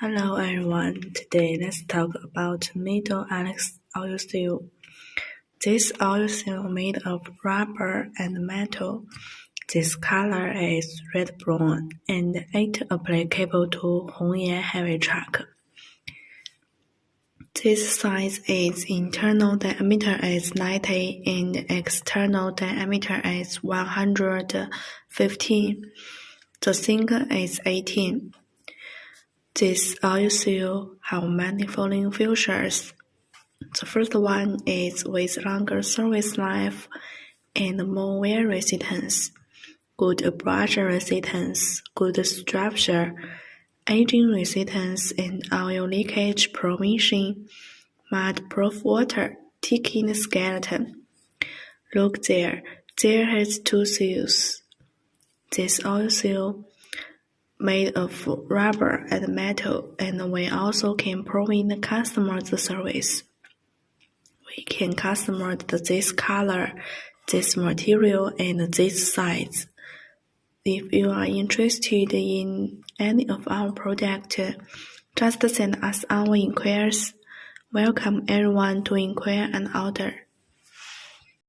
Hello everyone, today let's talk about Middle Alex oil seal. This oil seal made of rubber and metal. This color is red-brown and it applicable to Hongyan heavy truck. This size is internal diameter is 90 and external diameter is 115. The sink is 18. This oil seal have many following features. The first one is with longer service life and more wear resistance, good abrasion resistance, good structure, aging resistance and oil leakage prevention, mud-proof water, ticking skeleton. Look there has two seals. This oil seal made of rubber and metal, and we also can provide the customer the service. We can customize this color, this material, and this size. If you are interested in any of our products, just send us our inquiries. Welcome everyone to inquire and order.